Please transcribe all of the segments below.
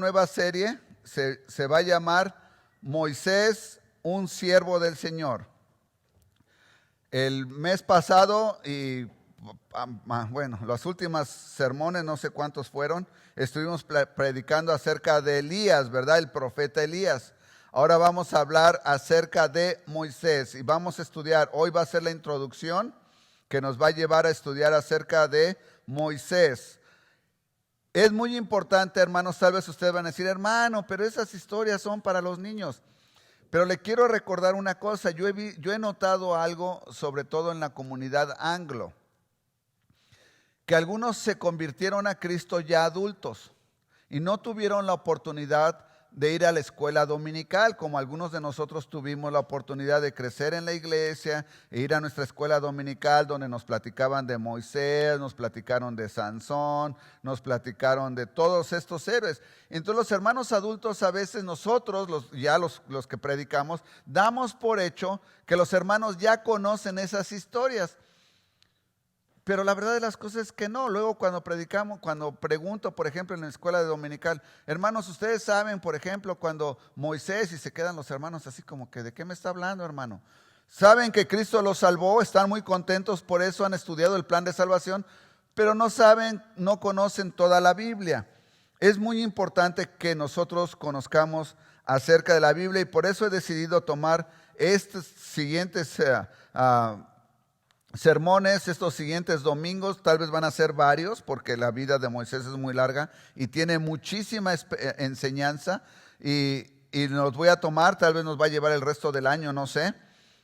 Nueva serie se va a llamar Moisés, un siervo del Señor. El mes pasado las últimas sermones, no sé cuántos fueron, estuvimos predicando acerca de Elías, ¿verdad? El profeta Elías. Ahora vamos a hablar acerca de Moisés y vamos a estudiar. Hoy va a ser la introducción que nos va a llevar a estudiar acerca de Moisés. Es muy importante, hermanos, tal vez ustedes van a decir, hermano, pero esas historias son para los niños. Pero le quiero recordar una cosa, yo he notado algo, sobre todo en la comunidad anglo, que algunos se convirtieron a Cristo ya adultos y no tuvieron la oportunidad de ir a la escuela dominical, como algunos de nosotros tuvimos la oportunidad de crecer en la iglesia e ir a nuestra escuela dominical donde nos platicaban de Moisés, nos platicaron de Sansón, nos platicaron de todos estos héroes. Entonces los hermanos adultos a veces nosotros, los que predicamos, damos por hecho que los hermanos ya conocen esas historias. Pero la verdad de las cosas es que no. Luego cuando pregunto, por ejemplo, en la escuela dominical, hermanos, ustedes saben, por ejemplo, cuando Moisés, y se quedan los hermanos así como que, ¿de qué me está hablando, hermano? Saben que Cristo los salvó, están muy contentos por eso, han estudiado el plan de salvación, pero no saben, no conocen toda la Biblia. Es muy importante que nosotros conozcamos acerca de la Biblia y por eso he decidido tomar estos siguientes sermones, estos siguientes domingos. Tal vez van a ser varios porque la vida de Moisés es muy larga y tiene muchísima enseñanza y nos voy a tomar, tal vez nos va a llevar el resto del año, no sé,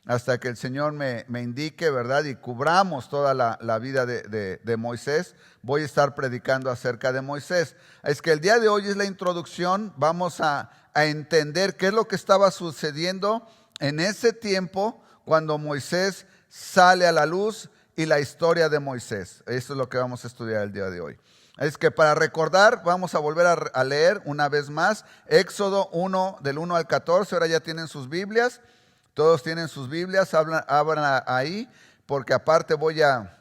hasta que el Señor me indique, ¿verdad? Y cubramos toda la vida de Moisés. Voy a estar predicando acerca de Moisés. Es que el día de hoy es la introducción, vamos a entender qué es lo que estaba sucediendo en ese tiempo cuando Moisés sale a la luz y la historia de Moisés. Eso es lo que vamos a estudiar el día de hoy. Es que para recordar, vamos a volver a leer una vez más Éxodo 1, del 1 al 14. Ahora ya tienen sus Biblias. Todos tienen sus Biblias, abran ahí, porque aparte voy a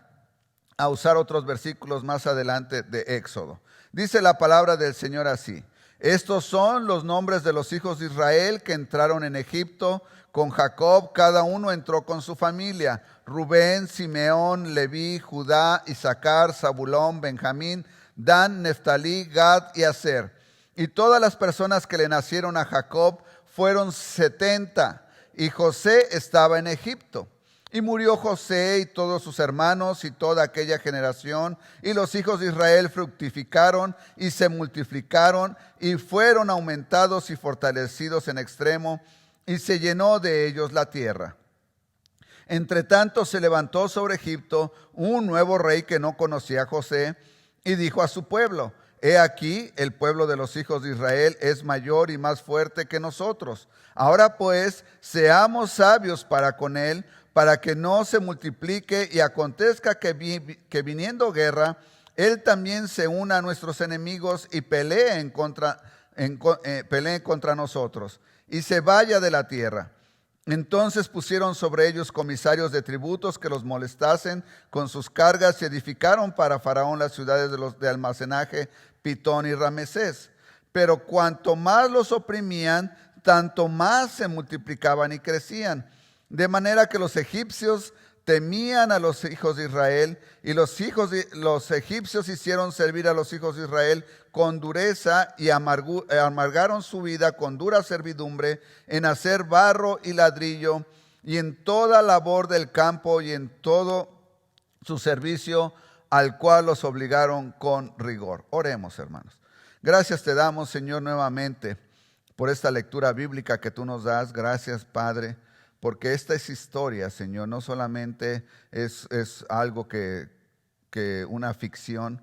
usar otros versículos más adelante de Éxodo. Dice la palabra del Señor así: estos son los nombres de los hijos de Israel que entraron en Egipto con Jacob, cada uno entró con su familia: Rubén, Simeón, Leví, Judá, Isaacar, Zabulón, Benjamín, Dan, Neftalí, Gad y Aser. Y todas las personas que le nacieron a Jacob fueron 70, y José estaba en Egipto. Y murió José y todos sus hermanos y toda aquella generación, y los hijos de Israel fructificaron y se multiplicaron y fueron aumentados y fortalecidos en extremo, y se llenó de ellos la tierra. Entre tanto se levantó sobre Egipto un nuevo rey que no conocía a José, y dijo a su pueblo: he aquí, el pueblo de los hijos de Israel es mayor y más fuerte que nosotros. Ahora pues, seamos sabios para con él, para que no se multiplique y acontezca que viniendo guerra, él también se una a nuestros enemigos y pelee contra nosotros, y se vaya de la tierra. Entonces pusieron sobre ellos comisarios de tributos que los molestasen con sus cargas y edificaron para Faraón las ciudades de almacenaje, Pitón y Ramesés. Pero cuanto más los oprimían, tanto más se multiplicaban y crecían. De manera que los egipcios temían a los hijos de Israel, y los egipcios hicieron servir a los hijos de Israel con dureza y amargaron su vida con dura servidumbre en hacer barro y ladrillo y en toda labor del campo y en todo su servicio, al cual los obligaron con rigor. Oremos, hermanos. Gracias te damos, Señor, nuevamente por esta lectura bíblica que tú nos das. Gracias, Padre, porque esta es historia, Señor. No solamente es algo que una ficción,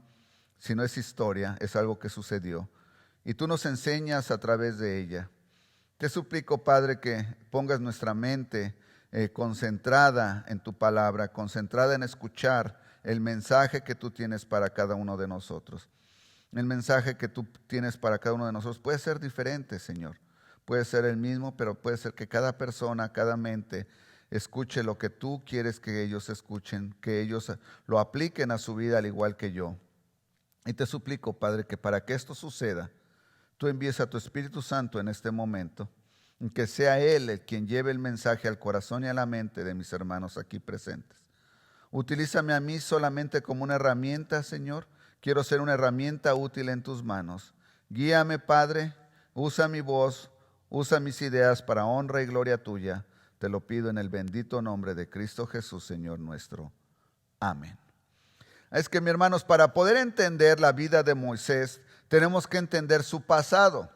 sino es historia, es algo que sucedió. Y tú nos enseñas a través de ella. Te suplico, Padre, que pongas nuestra mente concentrada en tu palabra, concentrada en escuchar el mensaje que tú tienes para cada uno de nosotros. El mensaje que tú tienes para cada uno de nosotros puede ser diferente, Señor. Puede ser el mismo, pero puede ser que cada persona, cada mente escuche lo que tú quieres que ellos escuchen, que ellos lo apliquen a su vida al igual que yo. Y te suplico, Padre, que para que esto suceda, tú envíes a tu Espíritu Santo en este momento, que sea Él el quien lleve el mensaje al corazón y a la mente de mis hermanos aquí presentes. Utilízame a mí solamente como una herramienta, Señor. Quiero ser una herramienta útil en tus manos. Guíame, Padre, usa mi voz, usa mis ideas para honra y gloria tuya. Te lo pido en el bendito nombre de Cristo Jesús, Señor nuestro. Amén. Es que, mis hermanos, para poder entender la vida de Moisés, tenemos que entender su pasado.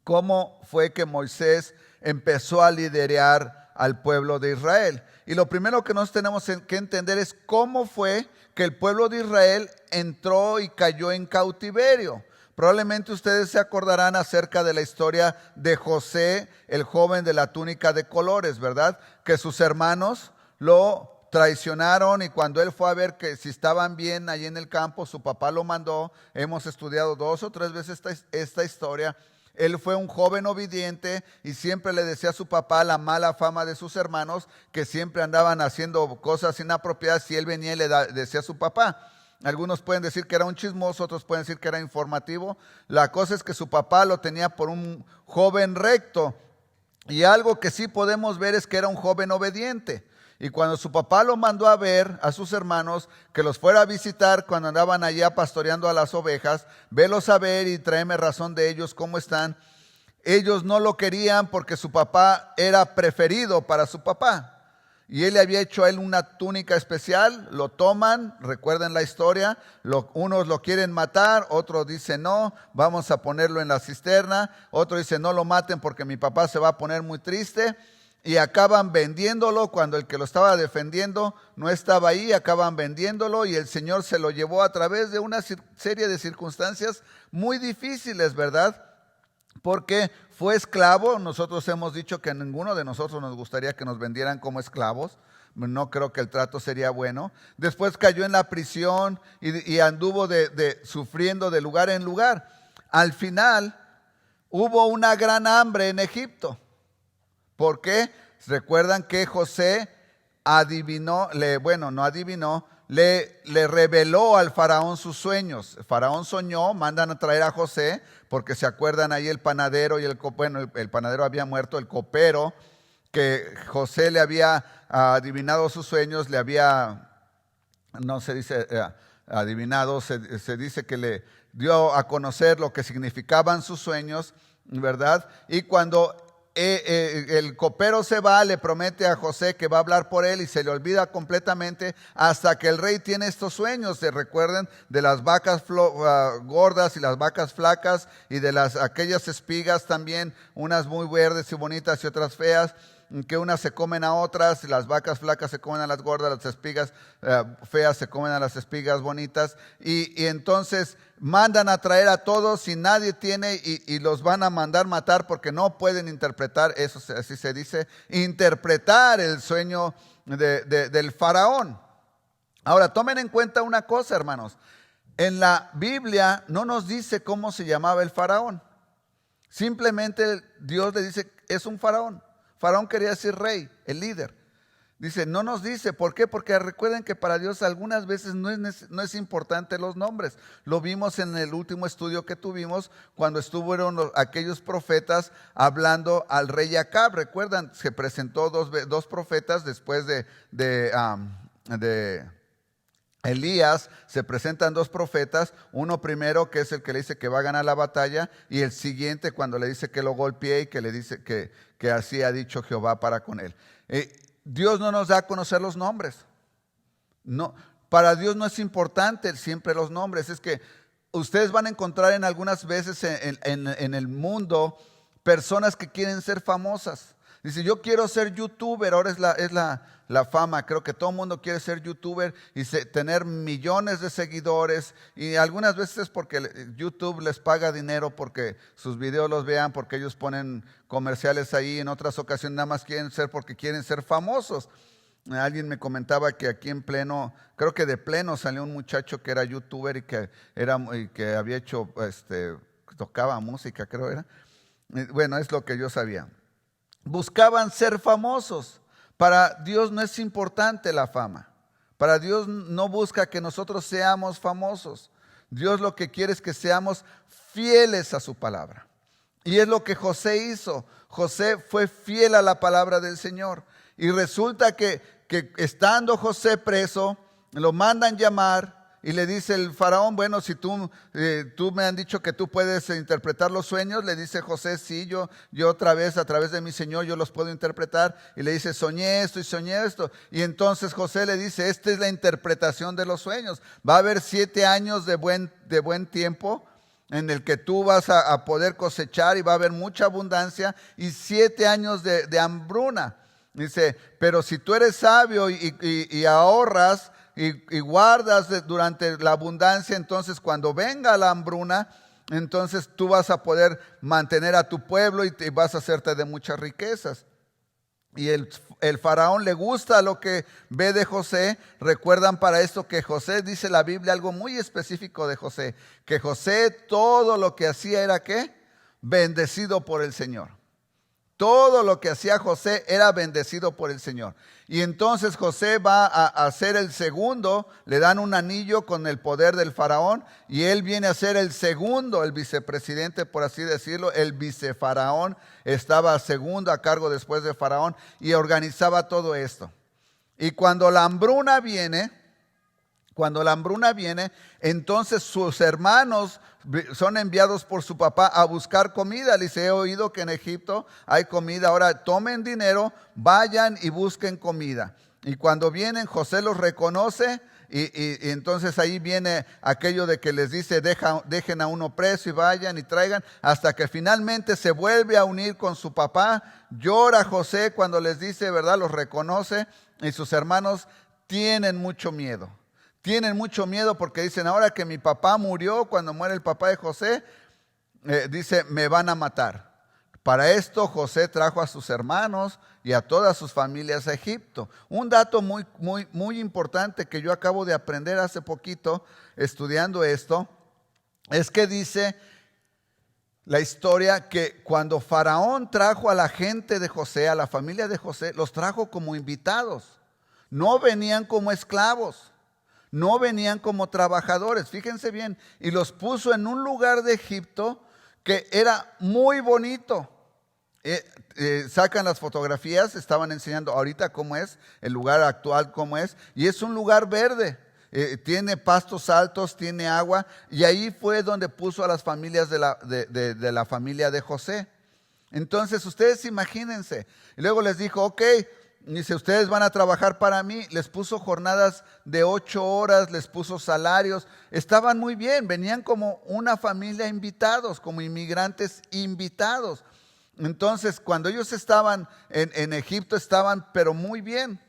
Cómo fue que Moisés empezó a liderar al pueblo de Israel. Y lo primero que nos tenemos que entender es cómo fue que el pueblo de Israel entró y cayó en cautiverio. Probablemente ustedes se acordarán acerca de la historia de José, el joven de la túnica de colores, ¿verdad? Que sus hermanos lo traicionaron, y cuando él fue a ver que si estaban bien allí en el campo, su papá lo mandó. Hemos estudiado 2 o 3 veces esta historia. Él fue un joven obediente y siempre le decía a su papá la mala fama de sus hermanos, que siempre andaban haciendo cosas inapropiadas, y él venía y le decía a su papá. Algunos pueden decir que era un chismoso, otros pueden decir que era informativo. La cosa es que su papá lo tenía por un joven recto, y algo que sí podemos ver es que era un joven obediente. Y cuando su papá lo mandó a ver a sus hermanos, que los fuera a visitar cuando andaban allá pastoreando a las ovejas, velos a ver y tráeme razón de ellos, cómo están. Ellos no lo querían porque su papá era preferido para su papá. Y él le había hecho a él una túnica especial. Lo toman, recuerden la historia. Unos lo quieren matar, otros dicen no, vamos a ponerlo en la cisterna. Otro dice no lo maten porque mi papá se va a poner muy triste. Y acaban vendiéndolo cuando el que lo estaba defendiendo no estaba ahí. Acaban vendiéndolo y el Señor se lo llevó a través de una serie de circunstancias muy difíciles, ¿verdad? Porque fue esclavo. Nosotros hemos dicho que a ninguno de nosotros nos gustaría que nos vendieran como esclavos. No creo que el trato sería bueno. Después cayó en la prisión y anduvo sufriendo de lugar en lugar. Al final hubo una gran hambre en Egipto. ¿Por qué? Recuerdan que José le reveló al faraón sus sueños. El faraón soñó, mandan a traer a José, porque se acuerdan ahí el panadero y el panadero había muerto, el copero, que José le había adivinado sus sueños, le había, no se dice adivinado, se dice que le dio a conocer lo que significaban sus sueños, ¿verdad? Y cuando el copero se va, le promete a José que va a hablar por él y se le olvida completamente hasta que el rey tiene estos sueños. Se recuerden de las vacas gordas y las vacas flacas, y de aquellas espigas también, unas muy verdes y bonitas y otras feas, que unas se comen a otras. Las vacas flacas se comen a las gordas, las espigas feas se comen a las espigas bonitas, y entonces mandan a traer a todos y nadie tiene, y los van a mandar matar porque no pueden interpretar, eso así se dice, interpretar el sueño del faraón. Ahora tomen en cuenta una cosa, hermanos. En la Biblia no nos dice cómo se llamaba el faraón. Simplemente Dios le dice es un faraón. Faraón quería decir rey, el líder. Dice, no nos dice. ¿Por qué? Porque recuerden que para Dios algunas veces no es importante los nombres. Lo vimos en el último estudio que tuvimos cuando estuvieron aquellos profetas hablando al rey Acab. Recuerdan, se presentó dos profetas después de Elías. Se presentan dos profetas, uno primero que es el que le dice que va a ganar la batalla, y el siguiente cuando le dice que lo golpee y que le dice que así ha dicho Jehová para con él. Dios no nos da a conocer los nombres. No, para Dios no es importante siempre los nombres. Es que ustedes van a encontrar en algunas veces en el mundo personas que quieren ser famosas. Dice, yo quiero ser youtuber. Ahora es la fama. Creo que todo el mundo quiere ser youtuber y tener millones de seguidores. Y algunas veces es porque YouTube les paga dinero porque sus videos los vean, porque ellos ponen comerciales ahí. En otras ocasiones nada más quieren ser porque quieren ser famosos. Alguien me comentaba que aquí en Pleno, creo que de Pleno salió un muchacho que era youtuber y que había hecho, tocaba música, creo era. Bueno, es lo que yo sabía. Buscaban ser famosos. Para Dios no es importante la fama. Para Dios no busca que nosotros seamos famosos. Dios lo que quiere es que seamos fieles a su palabra. Y es lo que José hizo. José fue fiel a la palabra del Señor. Y resulta que estando José preso, lo mandan llamar y le dice el faraón, bueno, si tú me han dicho que tú puedes interpretar los sueños, le dice José, sí, yo otra vez a través de mi Señor yo los puedo interpretar. Y le dice, soñé esto y soñé esto. Y entonces José le dice, esta es la interpretación de los sueños. Va a haber 7 años de buen tiempo en el que tú vas a poder cosechar y va a haber mucha abundancia, y 7 años de hambruna. Dice, pero si tú eres sabio y ahorras y guardas durante la abundancia, entonces cuando venga la hambruna, entonces tú vas a poder mantener a tu pueblo y vas a hacerte de muchas riquezas. Y el faraón le gusta lo que ve de José. Recuerdan para esto que José, dice la Biblia algo muy específico de José, que José todo lo que hacía era ¿qué? Bendecido por el Señor. Todo lo que hacía José era bendecido por el Señor. Y entonces José va a ser el segundo, le dan un anillo con el poder del faraón, y él viene a ser el segundo, el vicepresidente, por así decirlo. El vicefaraón estaba segundo a cargo después de faraón y organizaba todo esto. Y cuando la hambruna viene, entonces sus hermanos son enviados por su papá a buscar comida. Le dice, he oído que en Egipto hay comida, ahora tomen dinero, vayan y busquen comida. Y cuando vienen, José los reconoce y entonces ahí viene aquello de que les dice, dejen a uno preso y vayan y traigan, hasta que finalmente se vuelve a unir con su papá. Llora José cuando les dice, ¿verdad? Los reconoce, y sus hermanos tienen mucho miedo. Tienen mucho miedo porque dicen, ahora que mi papá murió, cuando muere el papá de José, dice, me van a matar. Para esto José trajo a sus hermanos y a todas sus familias a Egipto. Un dato muy importante que yo acabo de aprender hace poquito estudiando esto, es que dice la historia que cuando Faraón trajo a la gente de José, a la familia de José, los trajo como invitados. No venían como esclavos. No venían como trabajadores, fíjense bien, y los puso en un lugar de Egipto que era muy bonito. Sacan las fotografías, estaban enseñando ahorita cómo es, el lugar actual cómo es, y es un lugar verde. Tiene pastos altos, tiene agua, y ahí fue donde puso a las familias de la familia de José. Entonces ustedes imagínense, y luego les dijo, ok, dice, ustedes van a trabajar para mí. Les puso jornadas de 8 horas, les puso salarios. Estaban muy bien, venían como una familia invitados, como inmigrantes invitados. Entonces, cuando ellos estaban en Egipto, estaban pero muy bien.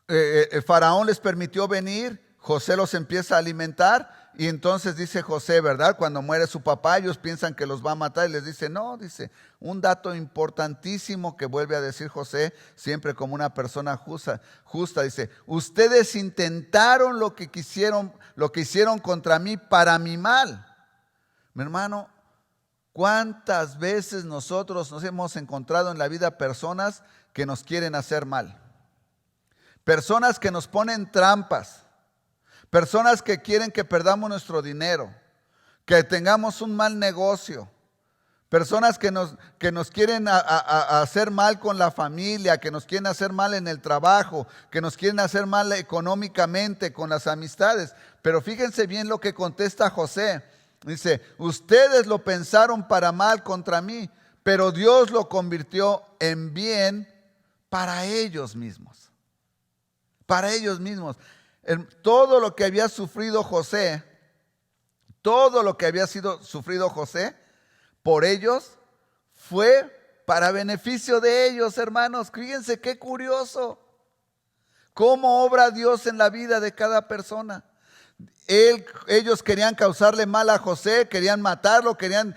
El faraón les permitió venir, José los empieza a alimentar. Y entonces dice José, ¿verdad? Cuando muere su papá, ellos piensan que los va a matar y les dice, no, dice, un dato importantísimo que vuelve a decir José, siempre como una persona justa, dice, ustedes intentaron lo que hicieron contra mí para mi mal. Mi hermano, ¿cuántas veces nosotros nos hemos encontrado en la vida personas que nos quieren hacer mal? Personas que nos ponen trampas. Personas que quieren que perdamos nuestro dinero, que tengamos un mal negocio. Personas que nos quieren hacer mal con la familia, que nos quieren hacer mal en el trabajo, que nos quieren hacer mal económicamente con las amistades. Pero fíjense bien lo que contesta José. Dice, ustedes lo pensaron para mal contra mí, pero Dios lo convirtió en bien para ellos mismos. Para ellos mismos. Todo lo que había sufrido José, sufrido José por ellos, fue para beneficio de ellos, hermanos. Fíjense qué curioso. Cómo obra Dios en la vida de cada persona. Ellos querían causarle mal a José, querían matarlo, querían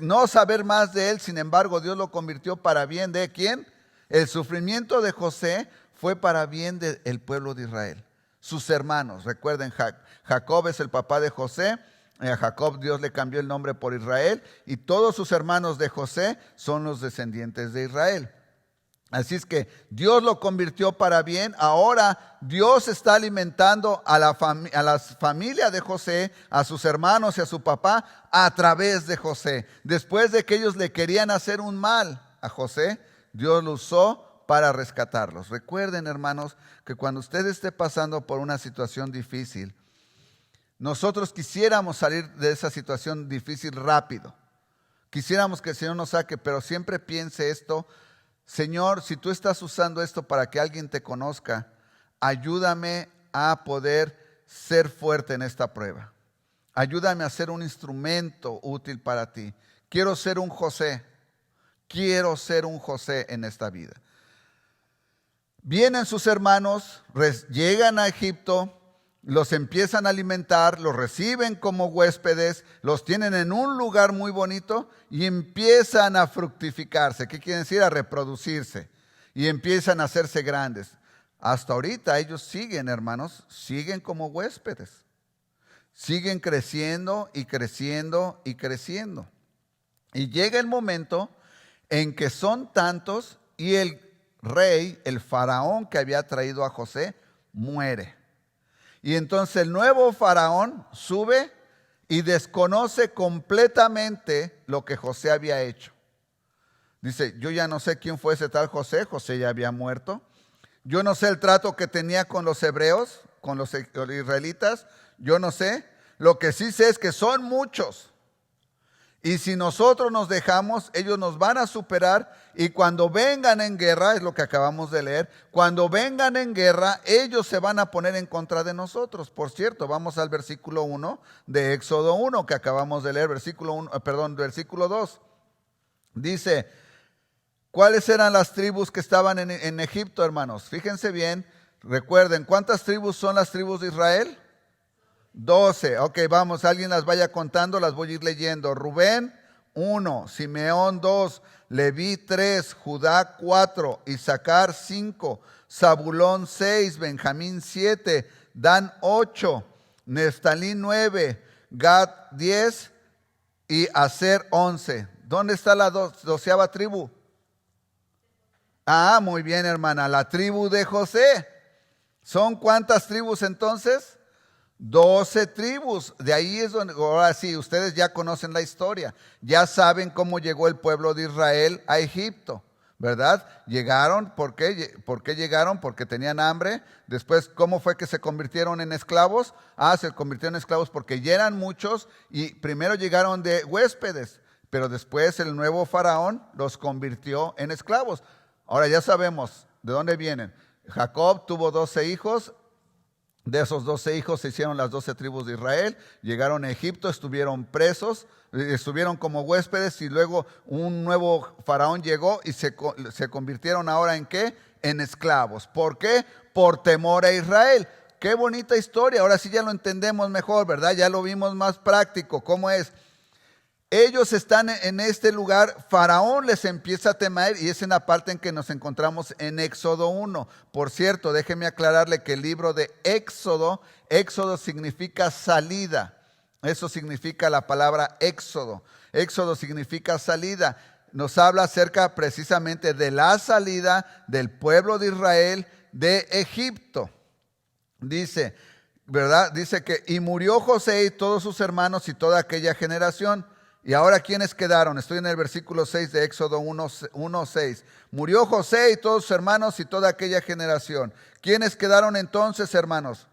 no saber más de él. Sin embargo, Dios lo convirtió para bien de ¿quién? El sufrimiento de José fue para bien del pueblo de Israel. Sus hermanos, recuerden, Jacob es el papá de José. A Jacob Dios le cambió el nombre por Israel, y todos sus hermanos de José son los descendientes de Israel. Así es que Dios lo convirtió para bien. Ahora Dios está alimentando a la familia de José, a sus hermanos y a su papá a través de José. Después de que ellos le querían hacer un mal a José, Dios lo usó para rescatarlos. Recuerden, hermanos, que cuando usted esté pasando por una situación difícil, nosotros quisiéramos salir de esa situación difícil rápido. Quisiéramos que el Señor nos saque, pero siempre piense esto: Señor, si tú estás usando esto para que alguien te conozca, ayúdame a poder ser fuerte en esta prueba. Ayúdame a ser un instrumento útil para ti. Quiero ser un José. Quiero ser un José en esta vida. Vienen sus hermanos, llegan a Egipto, los empiezan a alimentar, los reciben como huéspedes, los tienen en un lugar muy bonito y empiezan a fructificarse. ¿Qué quiere decir? A reproducirse. Y empiezan a hacerse grandes. Hasta ahorita ellos siguen, hermanos, siguen como huéspedes. Siguen creciendo y creciendo y creciendo. Y llega el momento en que son tantos y el rey, el faraón que había traído a José, muere. Y entonces el nuevo faraón sube y desconoce completamente lo que José había hecho. Dice: yo ya no sé quién fue ese tal José, José ya había muerto. Yo no sé el trato que tenía con los hebreos, con los israelitas, yo no sé. Lo que sí sé es que son muchos. Y si nosotros nos dejamos, ellos nos van a superar. Y cuando vengan en guerra, es lo que acabamos de leer, cuando vengan en guerra, ellos se van a poner en contra de nosotros. Por cierto, vamos al versículo 1 de Éxodo 1 que acabamos de leer, versículo 2. Dice: ¿cuáles eran las tribus que estaban en Egipto, hermanos? Fíjense bien, recuerden, ¿cuántas tribus son las tribus de Israel? 12. Ok, vamos, alguien las vaya contando, las voy a ir leyendo. Rubén, 1, Simeón, 2, Leví, 3, Judá, 4, Isaacar, 5, Zabulón, 6, Benjamín, 7, Dan, 8, Neftalí, 9, Gad, 10 y Aser, 11. ¿Dónde está la 12ª tribu? Ah, muy bien, hermana, la tribu de José. ¿Son cuántas tribus entonces? 12 tribus. De ahí es donde, ahora sí, ustedes ya conocen la historia. Ya saben cómo llegó el pueblo de Israel a Egipto, ¿verdad? Llegaron, ¿por qué? ¿Por qué llegaron? Porque tenían hambre. Después, ¿cómo fue que se convirtieron en esclavos? Se convirtieron en esclavos porque ya eran muchos y primero llegaron de huéspedes, pero después el nuevo faraón los convirtió en esclavos. Ahora ya sabemos de dónde vienen. Jacob tuvo 12 hijos. De esos 12 hijos se hicieron las 12 tribus de Israel, llegaron a Egipto, estuvieron presos, estuvieron como huéspedes y luego un nuevo faraón llegó y se convirtieron ahora ¿en qué? En esclavos. ¿Por qué? Por temor a Israel. Qué bonita historia, ahora sí ya lo entendemos mejor, ¿verdad? Ya lo vimos más práctico, ¿cómo es? Ellos están en este lugar, Faraón les empieza a temer y es en la parte en que nos encontramos en Éxodo 1. Por cierto, déjeme aclararle que el libro de Éxodo significa salida. Eso significa la palabra Éxodo. Éxodo significa salida. Nos habla acerca precisamente de la salida del pueblo de Israel de Egipto. Dice, ¿verdad? Dice que y murió José y todos sus hermanos y toda aquella generación. Y ahora, ¿quiénes quedaron? Estoy en el versículo 6 de Éxodo 1:6. Murió José y todos sus hermanos y toda aquella generación. ¿Quiénes quedaron entonces, hermanos?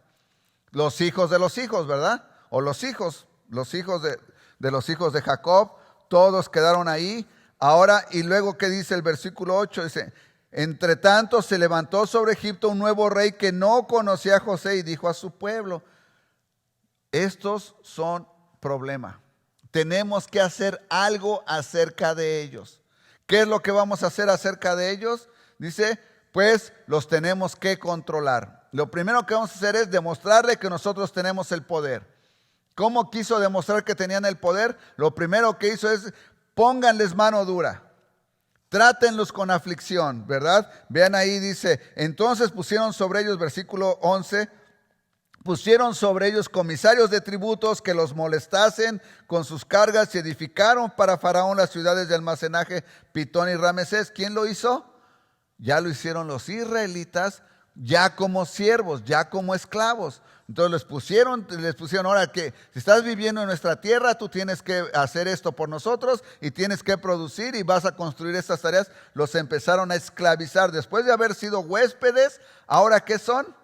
Los hijos de los hijos, ¿verdad? O los hijos de los hijos de Jacob. Todos quedaron ahí. Ahora, y luego, ¿qué dice el versículo 8? Dice: entre tanto se levantó sobre Egipto un nuevo rey que no conocía a José y dijo a su pueblo: estos son problemas. Tenemos que hacer algo acerca de ellos. ¿Qué es lo que vamos a hacer acerca de ellos? Dice, pues los tenemos que controlar. Lo primero que vamos a hacer es demostrarle que nosotros tenemos el poder. ¿Cómo quiso demostrar que tenían el poder? Lo primero que hizo es, pónganles mano dura. Trátenlos con aflicción, ¿verdad? Vean ahí, dice, entonces pusieron sobre ellos, versículo 11, pusieron sobre ellos comisarios de tributos que los molestasen con sus cargas y edificaron para Faraón las ciudades de almacenaje Pitón y Ramesés. ¿Quién lo hizo? ya lo hicieron los israelitas, ya como siervos, ya como esclavos. Entonces les pusieron, ahora que si estás viviendo en nuestra tierra, tú tienes que hacer esto por nosotros y tienes que producir y vas a construir estas tareas. Los empezaron a esclavizar. Después de haber sido huéspedes, ¿ahora qué son?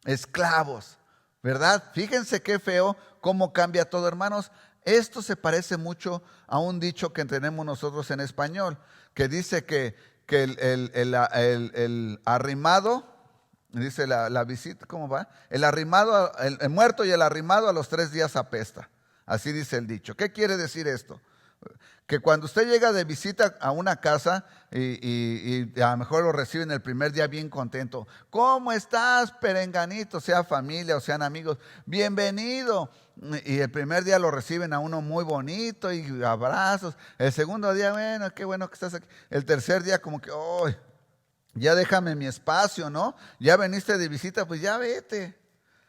Esclavos, ¿verdad? Fíjense qué feo cómo cambia todo, hermanos. Esto se parece mucho a un dicho que tenemos nosotros en español, que dice que el arrimado, dice la visita, ¿cómo va? El muerto y el arrimado a los 3 días apesta. Así dice el dicho. ¿Qué quiere decir esto? Que cuando usted llega de visita a una casa y a lo mejor lo reciben el primer día bien contento. ¿Cómo estás, perenganito? Sea familia o sean amigos. Bienvenido. Y el primer día lo reciben a uno muy bonito y abrazos. El segundo día, bueno, qué bueno que estás aquí. El tercer día como que, ¡oh! Ya déjame mi espacio, ¿no? Ya veniste de visita, pues ya vete.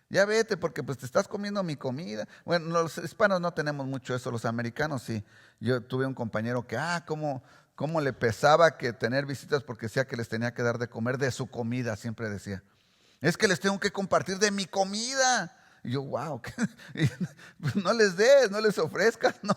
Ya vete porque pues te estás comiendo mi comida. Bueno, los hispanos no tenemos mucho eso, los americanos sí. Yo tuve un compañero que, cómo le pesaba que tener visitas porque decía que les tenía que dar de comer de su comida, siempre decía. Es que les tengo que compartir de mi comida. Y yo, wow, no les des, no les ofrezcas, no.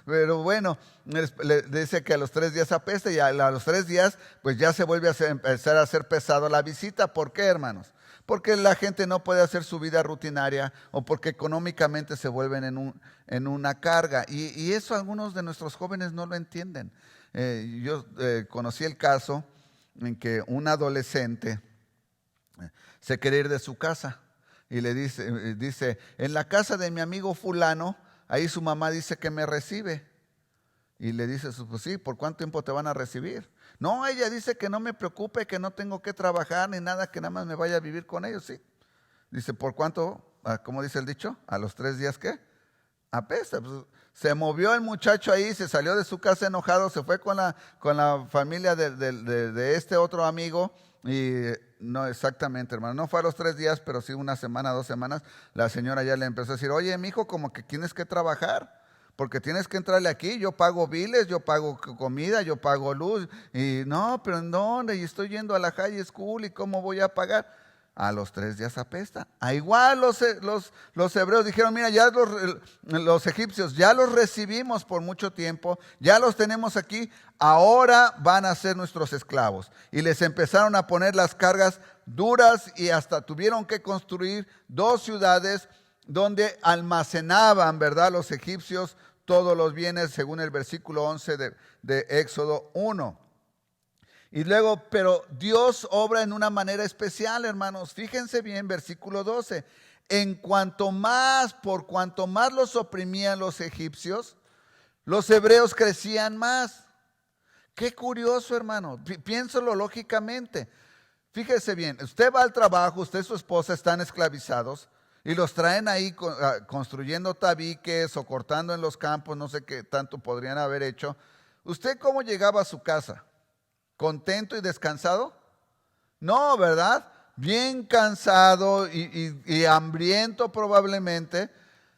Pero bueno, le dice que a los 3 días apesta y a los 3 días pues ya se vuelve a empezar a hacer pesado la visita. ¿Por qué, hermanos? Porque la gente no puede hacer su vida rutinaria o porque económicamente se vuelven en una carga. Y eso algunos de nuestros jóvenes no lo entienden. Yo conocí el caso en que un adolescente se quiere ir de su casa y le dice, en la casa de mi amigo fulano, ahí su mamá dice que me recibe. Y le dice, pues sí, ¿por cuánto tiempo te van a recibir? No, ella dice que no me preocupe, que no tengo que trabajar ni nada, que nada más me vaya a vivir con ellos, sí. Dice, ¿por cuánto? ¿Cómo dice el dicho? ¿A los 3 días qué? Apesta. Pues, se movió el muchacho ahí, se salió de su casa enojado, se fue con la familia de este otro amigo y no exactamente, hermano, no fue a los 3 días, pero sí 1 semana, 2 semanas, la señora ya le empezó a decir, oye, mijo, como que tienes que trabajar. Porque tienes que entrarle aquí, yo pago biles, yo pago comida, yo pago luz. Y no, pero ¿en dónde? Y estoy yendo a la high school y ¿cómo voy a pagar? A los 3 días apesta. Igual los hebreos dijeron, mira, ya los egipcios ya los recibimos por mucho tiempo, ya los tenemos aquí, ahora van a ser nuestros esclavos. Y les empezaron a poner las cargas duras y hasta tuvieron que construir 2 ciudades donde almacenaban, ¿verdad?, los egipcios todos los bienes, según el versículo 11 de Éxodo 1. Y luego, pero Dios obra en una manera especial, hermanos. Fíjense bien, versículo 12. Por cuanto más los oprimían los egipcios, los hebreos crecían más. Qué curioso, hermano. Piénselo lógicamente. Fíjese bien, usted va al trabajo, usted y su esposa están esclavizados. Y los traen ahí construyendo tabiques o cortando en los campos, no sé qué tanto podrían haber hecho. ¿Usted cómo llegaba a su casa? ¿Contento y descansado? No, ¿verdad? Bien cansado y hambriento probablemente.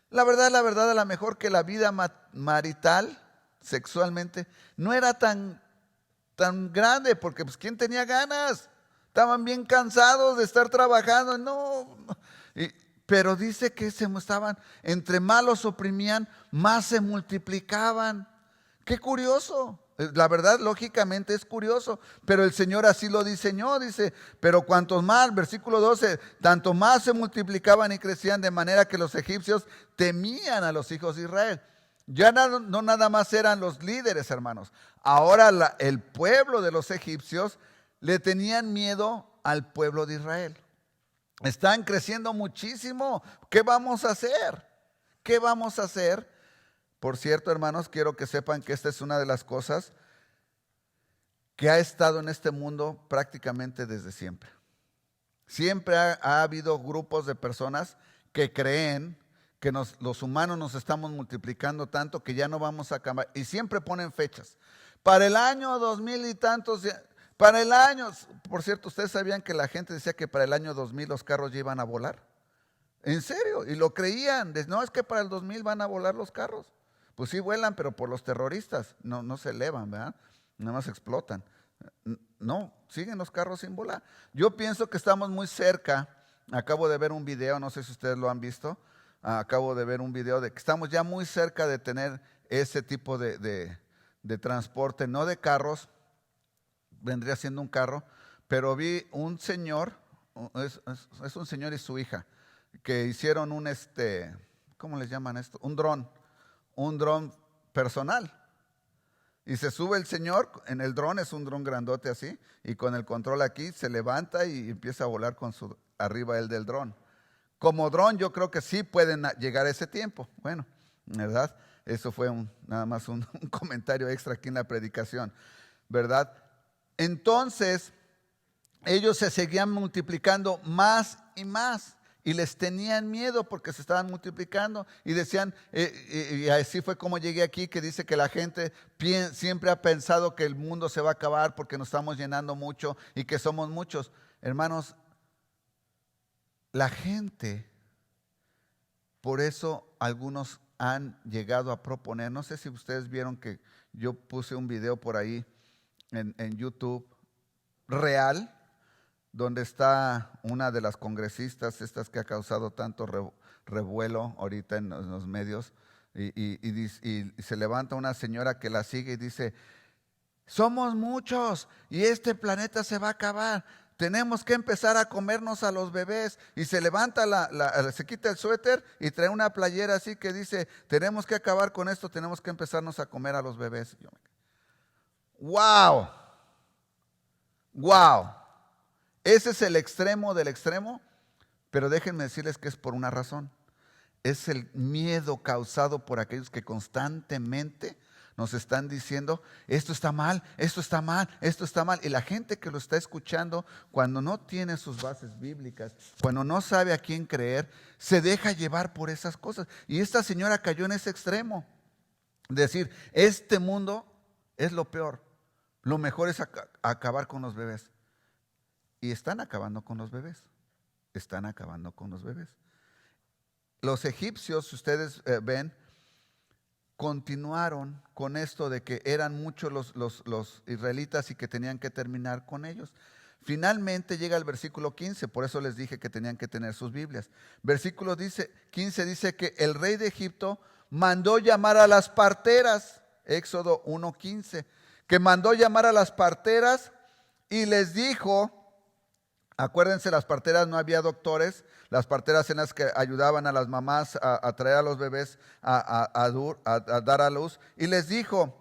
La verdad, a lo mejor que la vida marital, sexualmente, no era tan grande, porque pues ¿quién tenía ganas? Estaban bien cansados de estar trabajando, no. Pero dice que entre más los oprimían, más se multiplicaban. Qué curioso. La verdad, lógicamente es curioso, pero el Señor así lo diseñó, dice, pero cuantos más, versículo 12, tanto más se multiplicaban y crecían de manera que los egipcios temían a los hijos de Israel. Ya no nada más eran los líderes, hermanos. Ahora el pueblo de los egipcios le tenían miedo al pueblo de Israel. Están creciendo muchísimo. ¿Qué vamos a hacer? ¿Qué vamos a hacer? Por cierto, hermanos, quiero que sepan que esta es una de las cosas que ha estado en este mundo prácticamente desde siempre. Siempre ha habido grupos de personas que creen que los humanos nos estamos multiplicando tanto que ya no vamos a cambiar. Y siempre ponen fechas. Para el año 2000 y tantos... Para el año, por cierto, ¿ustedes sabían que la gente decía que para el año 2000 los carros ya iban a volar? ¿En serio? Y lo creían. No, es que para el 2000 van a volar los carros. Pues sí vuelan, pero por los terroristas. No se elevan, ¿verdad? Nada más explotan. no, siguen los carros sin volar. Yo pienso que estamos muy cerca. Acabo de ver un video, no sé si ustedes lo han visto. Acabo de ver un video de que estamos ya muy cerca de tener ese tipo de transporte, no de carros, vendría siendo un carro, pero vi un señor, es un señor y su hija, que hicieron ¿cómo les llaman esto? Un dron personal. Y se sube el señor en el dron, es un dron grandote así, y con el control aquí se levanta y empieza a volar arriba él del dron. Como dron yo creo que sí pueden llegar a ese tiempo. Bueno, ¿verdad? Eso fue nada más un comentario extra aquí en la predicación, ¿verdad? Entonces, ellos se seguían multiplicando más y más. Y les tenían miedo porque se estaban multiplicando y decían, y así fue como llegué aquí, que dice que la gente siempre ha pensado que el mundo se va a acabar porque nos estamos llenando mucho y que somos muchos. Hermanos, la gente, por eso algunos han llegado a proponer, no sé si ustedes vieron que yo puse un video por ahí en YouTube real, donde está una de las congresistas, estas que ha causado tanto revuelo ahorita en los medios, y se levanta una señora que la sigue y dice, somos muchos y este planeta se va a acabar, tenemos que empezar a comernos a los bebés. Y se levanta, se quita el suéter y trae una playera así que dice, tenemos que acabar con esto, tenemos que empezarnos a comer a los bebés. ¡Wow! ¡Wow! Ese es el extremo del extremo, pero déjenme decirles que es por una razón. Es el miedo causado por aquellos que constantemente nos están diciendo, esto está mal, esto está mal, esto está mal. Y la gente que lo está escuchando, cuando no tiene sus bases bíblicas, cuando no sabe a quién creer, se deja llevar por esas cosas. Y esta señora cayó en ese extremo. Decir, este mundo es lo peor. Lo mejor es acabar con los bebés. Y están acabando con los bebés. Están acabando con los bebés. Los egipcios, si ustedes ven, continuaron con esto de que eran muchos los israelitas y que tenían que terminar con ellos. Finalmente llega el versículo 15, por eso les dije que tenían que tener sus Biblias. Versículo 15 dice que el rey de Egipto mandó llamar a las parteras, Éxodo 1:15, que mandó llamar a las parteras y les dijo, acuérdense, las parteras no había doctores, las parteras eran las que ayudaban a las mamás a traer a los bebés a dar a luz. Y les dijo,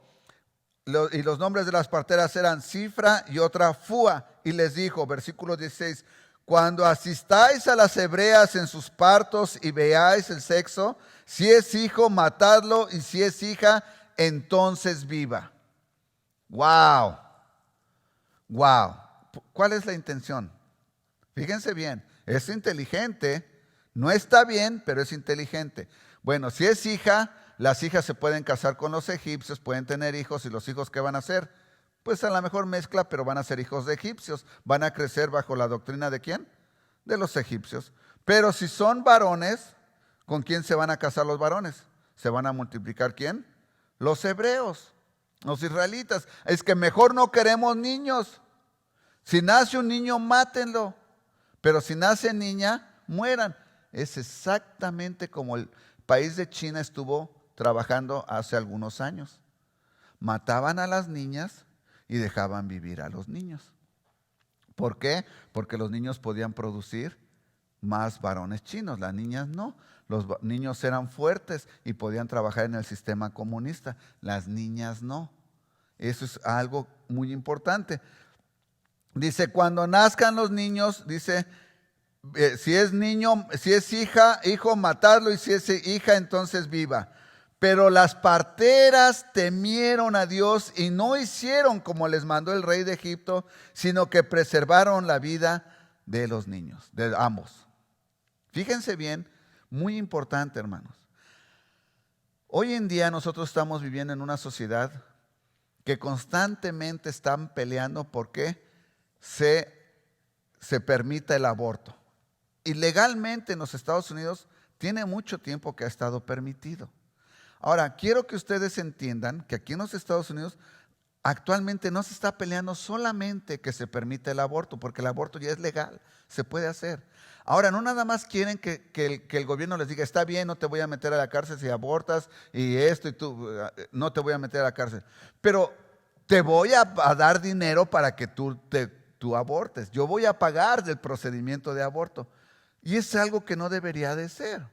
y los nombres de las parteras eran Cifra y otra Fua. Y les dijo, versículo 16, cuando asistáis a las hebreas en sus partos y veáis el sexo, si es hijo, matadlo, y si es hija, entonces viva. ¡Wow! ¡Wow! ¿Cuál es la intención? Fíjense bien, es inteligente, no está bien, pero es inteligente. Bueno, si es hija, las hijas se pueden casar con los egipcios, pueden tener hijos, y los hijos ¿qué van a hacer? Pues a lo mejor mezcla, pero van a ser hijos de egipcios, van a crecer bajo la doctrina ¿de quién? De los egipcios. Pero si son varones, ¿con quién se van a casar los varones? ¿Se van a multiplicar quién? Los hebreos, los israelitas. Es que mejor no queremos niños. Si nace un niño, mátenlo. Pero si nace niña, mueran. Es exactamente como el país de China estuvo trabajando hace algunos años. Mataban a las niñas y dejaban vivir a los niños. ¿Por qué? Porque los niños podían producir más varones chinos, las niñas no. Los niños eran fuertes y podían trabajar en el sistema comunista, las niñas no. Eso es algo muy importante. Dice, cuando nazcan los niños, dice, si es niño, si es hija, hijo, matadlo, y si es hija, entonces viva. Pero las parteras temieron a Dios y no hicieron como les mandó el rey de Egipto, sino que preservaron la vida de los niños, de ambos. Fíjense bien, muy importante, hermanos. Hoy en día nosotros estamos viviendo en una sociedad que constantemente están peleando porque se permita el aborto. Y legalmente en los Estados Unidos tiene mucho tiempo que ha estado permitido. Ahora, quiero que ustedes entiendan que aquí en los Estados Unidos actualmente no se está peleando solamente que se permita el aborto, porque el aborto ya es legal, se puede hacer. Ahora, no nada más quieren que el gobierno les diga, está bien, no te voy a meter a la cárcel si abortas y esto y tú, no te voy a meter a la cárcel. Pero te voy a dar dinero para que tú abortes. Yo voy a pagar del procedimiento de aborto. Y es algo que no debería de ser.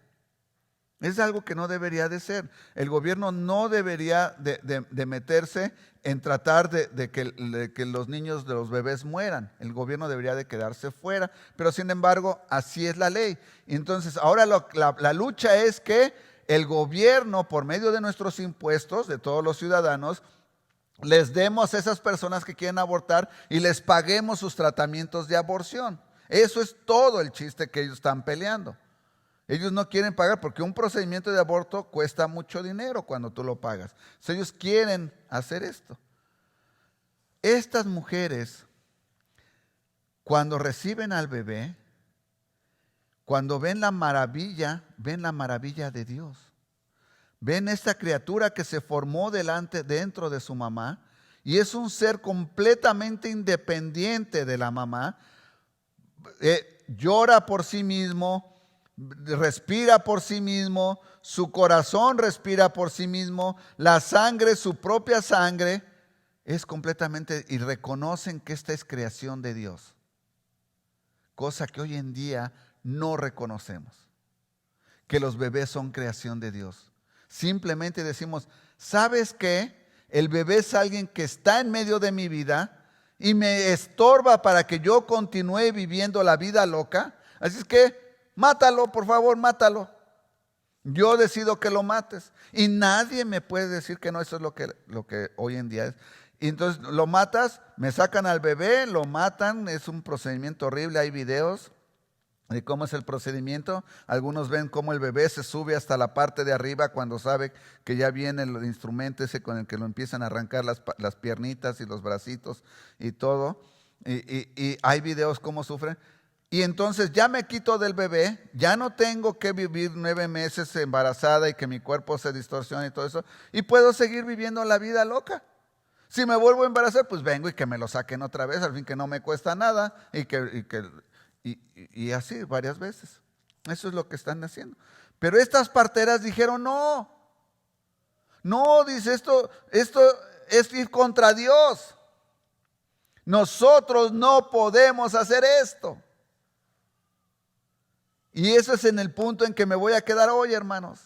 Es algo que no debería de ser. El gobierno no debería de meterse en tratar de que los niños, de los bebés mueran. El gobierno debería de quedarse fuera. Pero sin embargo, así es la ley. Entonces, ahora la lucha es que el gobierno, por medio de nuestros impuestos, de todos los ciudadanos, les demos a esas personas que quieren abortar y les paguemos sus tratamientos de aborción. Eso es todo el chiste que ellos están peleando. Ellos no quieren pagar porque un procedimiento de aborto cuesta mucho dinero cuando tú lo pagas. Entonces, ellos quieren hacer esto. Estas mujeres, cuando reciben al bebé, cuando ven la maravilla de Dios. Ven esta criatura que se formó dentro de su mamá y es un ser completamente independiente de la mamá. Llora por sí mismo, respira por sí mismo, su corazón respira por sí mismo, la sangre, su propia sangre, es completamente, y reconocen que esta es creación de Dios, cosa que hoy en día no reconocemos, que los bebés son creación de Dios. Simplemente decimos, ¿sabes qué? El bebé es alguien que está en medio de mi vida y me estorba para que yo continúe viviendo la vida loca. Así es que mátalo, por favor, mátalo. Yo decido que lo mates. Y nadie me puede decir que no, eso es lo que hoy en día es. Y entonces lo matas, me sacan al bebé, lo matan, es un procedimiento horrible, hay videos de cómo es el procedimiento. Algunos ven cómo el bebé se sube hasta la parte de arriba cuando sabe que ya viene el instrumento ese con el que lo empiezan a arrancar las piernitas y los bracitos y todo. Y hay videos cómo sufren. Y entonces ya me quito del bebé, ya no tengo que vivir 9 meses embarazada y que mi cuerpo se distorsione y todo eso. Y puedo seguir viviendo la vida loca. Si me vuelvo a embarazar, pues vengo y que me lo saquen otra vez, al fin que no me cuesta nada y así varias veces. Eso es lo que están haciendo. Pero estas parteras dijeron, no, dice, esto es ir contra Dios. Nosotros no podemos hacer esto. Y eso es en el punto en que me voy a quedar hoy, hermanos.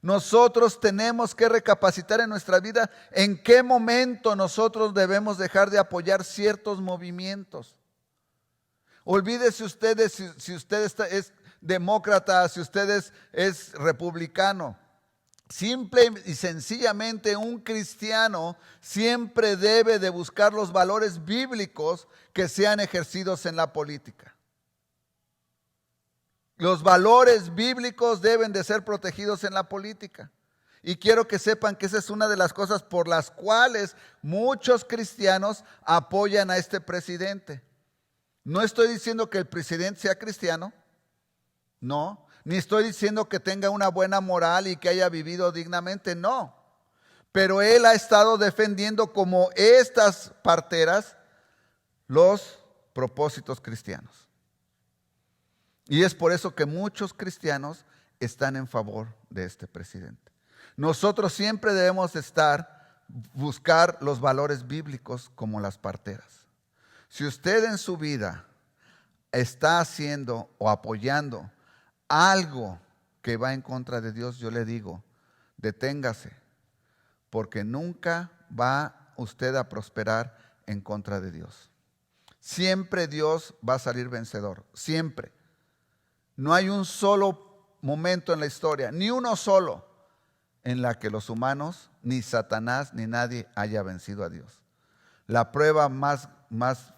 Nosotros tenemos que recapacitar en nuestra vida en qué momento nosotros debemos dejar de apoyar ciertos movimientos. Olvídese ustedes si usted es demócrata, si usted es republicano. Simple y sencillamente un cristiano siempre debe de buscar los valores bíblicos que sean ejercidos en la política. Los valores bíblicos deben de ser protegidos en la política. Y quiero que sepan que esa es una de las cosas por las cuales muchos cristianos apoyan a este presidente. No estoy diciendo que el presidente sea cristiano, no. Ni estoy diciendo que tenga una buena moral y que haya vivido dignamente, no. Pero él ha estado defendiendo como estas parteras los propósitos cristianos. Y es por eso que muchos cristianos están en favor de este presidente. Nosotros siempre debemos buscar los valores bíblicos como las parteras. Si usted en su vida está haciendo o apoyando algo que va en contra de Dios, yo le digo, deténgase, porque nunca va usted a prosperar en contra de Dios. Siempre Dios va a salir vencedor, siempre. No hay un solo momento en la historia, ni uno solo, en la que los humanos, ni Satanás, ni nadie haya vencido a Dios. La prueba más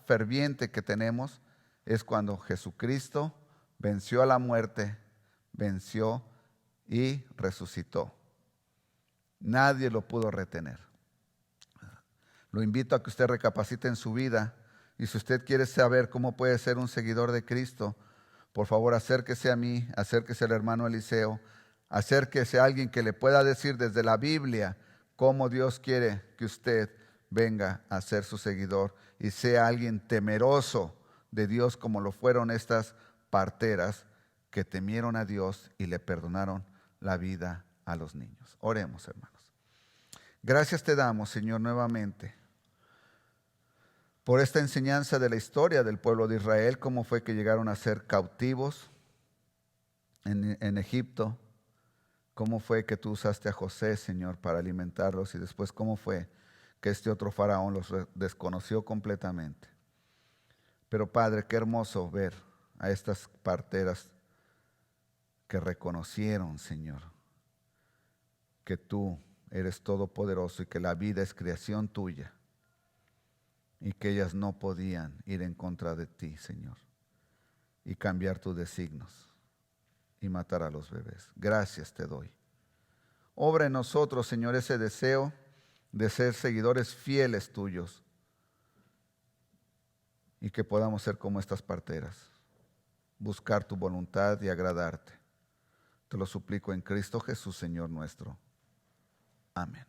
ferviente que tenemos es cuando Jesucristo venció a la muerte, venció y resucitó. Nadie lo pudo retener. Lo invito a que usted recapacite en su vida y si usted quiere saber cómo puede ser un seguidor de Cristo, por favor, acérquese a mí, acérquese al hermano Eliseo, acérquese a alguien que le pueda decir desde la Biblia cómo Dios quiere que usted venga a ser su seguidor y sea alguien temeroso de Dios como lo fueron estas parteras que temieron a Dios y le perdonaron la vida a los niños. Oremos, hermanos. Gracias te damos, Señor, nuevamente por esta enseñanza de la historia del pueblo de Israel, cómo fue que llegaron a ser cautivos en Egipto, cómo fue que tú usaste a José, Señor, para alimentarlos y después cómo fue que este otro faraón los desconoció completamente. Pero Padre, qué hermoso ver a estas parteras que reconocieron, Señor, que tú eres todopoderoso y que la vida es creación tuya y que ellas no podían ir en contra de ti, Señor, y cambiar tus designios y matar a los bebés. Gracias te doy. Obra en nosotros, Señor, ese deseo de ser seguidores fieles tuyos y que podamos ser como estas parteras, buscar tu voluntad y agradarte. Te lo suplico en Cristo Jesús, Señor nuestro. Amén.